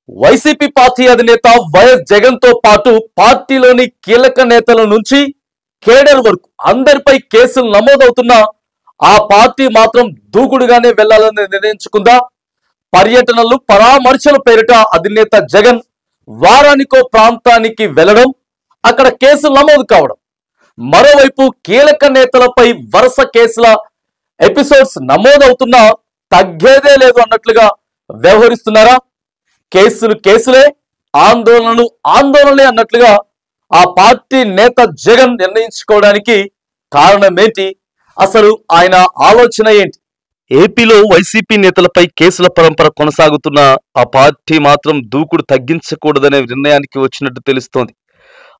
YCP party అధినేత YS Jagan తో పాటు పార్టీలోని కీలక నేతల నుంచి కేడర్ వరకు అందరిపై కేసులు నమోదవుతున్నా ఆ పార్టీ మాత్రం దూకుడుగానే వెళ్లాలని నిర్ణయించుకుందా? పర్యటనలు పరామర్శల పేరిట అధినేత జగన్ వారానికో ప్రాంతానికి వెళ్లడం, అక్కడ కేసులు నమోదు కావడం, మరోవైపు కీలక నేతలపై వరుస కేసుల ఎపిసోడ్స్ నమోదవుతున్నా తగ్గేదే లేదు అన్నట్లుగా వ్యవహరిస్తున్నారా? కేసులు కేసులే, ఆందోళనలు ఆందోళనలే అన్నట్లుగా ఆ పార్టీ నేత జగన్ నిర్ణయించుకోవడానికి కారణం ఏంటి? అసలు ఆయన ఆలోచన ఏంటి? ఏపీలో వైసీపీ నేతలపై కేసుల పరంపర కొనసాగుతున్న ఆ పార్టీ మాత్రం దూకుడు తగ్గించకూడదనే నిర్ణయానికి వచ్చినట్టు తెలుస్తోంది.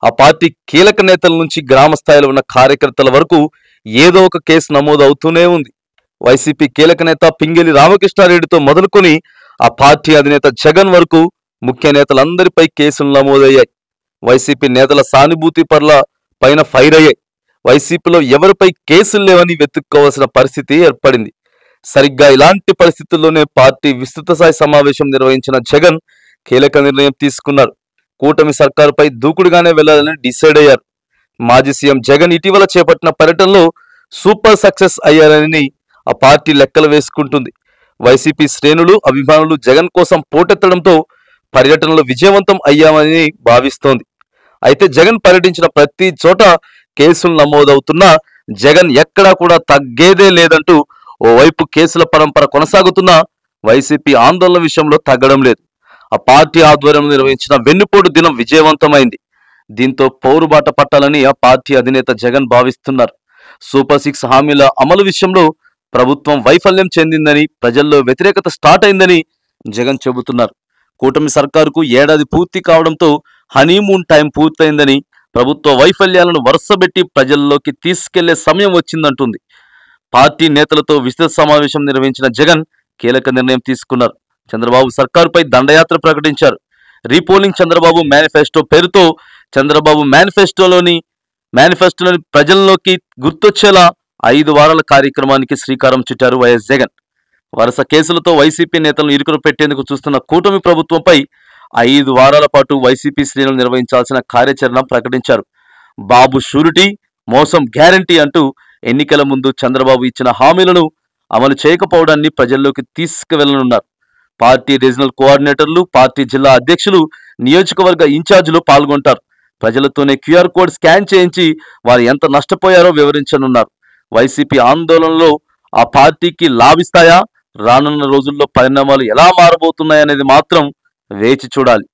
ఆ పార్టీ కీలక నేతల నుంచి గ్రామ స్థాయిలో ఉన్న కార్యకర్తల వరకు ఏదో ఒక కేసు నమోదు అవుతూనే ఉంది. వైసీపీ కీలక నేత పింగళి రామకృష్ణారెడ్డితో మొదలుకొని ఆ పార్టీ అధినేత జగన్ వరకు ముఖ్య నేతలందరిపై కేసులు నమోదయ్యాయి. వైసీపీ నేతల సానుభూతి పర్ల పైన ఫైర్ అయ్యాయి. వైసీపీలో ఎవరిపై కేసులు లేవని వెతుక్కోవాల్సిన పరిస్థితి ఏర్పడింది. సరిగ్గా ఇలాంటి పరిస్థితుల్లోనే పార్టీ విస్తృత స్థాయి సమావేశం నిర్వహించిన జగన్ కీలక నిర్ణయం తీసుకున్నారు. కూటమి సర్కారుపై దూకుడుగానే వెళ్లాలని డిసైడ్ అయ్యారు. మాజీ సీఎం జగన్ ఇటీవల చేపట్టిన పర్యటనలో సూపర్ సక్సెస్ అయ్యారని ఆ పార్టీ లెక్కలు వేసుకుంటుంది. వైసీపీ శ్రేణులు, అభిమానులు జగన్ కోసం పోటెత్తడంతో పర్యటనలు విజయవంతం అయ్యామని భావిస్తోంది. అయితే జగన్ పర్యటించిన ప్రతి చోట కేసులు నమోదవుతున్నా జగన్ ఎక్కడా కూడా తగ్గేదే లేదంటూ ఓవైపు కేసుల పరంపర కొనసాగుతున్నా వైసీపీ ఆందోళన విషయంలో తగ్గడం లేదు. ఆ పార్టీ ఆధ్వర్యంలో నిర్వహించిన వెన్నుపోటు దినం విజయవంతమైంది. దీంతో పౌరుబాట పట్టాలని ఆ పార్టీ అధినేత జగన్ భావిస్తున్నారు. సూపర్ 6 హామీల అమలు విషయంలో ప్రభుత్వం వైఫల్యం చెందిందని, ప్రజల్లో వ్యతిరేకత స్టార్ట్ అయిందని జగన్ చెబుతున్నారు. కూటమి సర్కారుకు ఏడాది పూర్తి కావడంతో హనీమూన్ టైం పూర్తయిందని, ప్రభుత్వ వైఫల్యాలను వరుసబెట్టి ప్రజల్లోకి తీసుకెళ్లే సమయం వచ్చిందంటుంది. పార్టీ నేతలతో విస్తృత సమావేశం నిర్వహించిన జగన్ కీలక నిర్ణయం తీసుకున్నారు. చంద్రబాబు సర్కారుపై దండయాత్ర ప్రకటించారు. రీపోలింగ్ చంద్రబాబు మేనిఫెస్టో పేరుతో చంద్రబాబు మేనిఫెస్టోలోని ప్రజల్లోకి గుర్తొచ్చేలా 5 వారాల కార్యక్రమానికి శ్రీకారం చుట్టారు వైఎస్ జగన్. వరుస కేసులతో వైసీపీ నేతలను ఇరుకును పెట్టేందుకు చూస్తున్న కూటమి ప్రభుత్వంపై 5 వారాల పాటు వైసీపీ శ్రేణులు నిర్వహించాల్సిన కార్యాచరణ ప్రకటించారు. బాబు షూరిటీ, మోసం గ్యారంటీ అంటూ ఎన్నికల ముందు చంద్రబాబు ఇచ్చిన హామీలను అమలు చేయకపోవడాన్ని ప్రజల్లోకి తీసుకువెళ్లనున్నారు. పార్టీ రీజనల్ కోఆర్డినేటర్లు, పార్టీ జిల్లా అధ్యక్షులు, నియోజకవర్గ ఇన్ఛార్జీలు పాల్గొంటారు. ప్రజలతోనే QR కోడ్ స్కాన్ చేయించి వారు ఎంత నష్టపోయారో వివరించనున్నారు. వైసీపీ ఆందోళనలో ఆ పార్టీకి లాభిస్తాయా? రానున్న రోజుల్లో పరిణామాలు ఎలా మారబోతున్నాయనేది మాత్రం వేచి చూడాలి.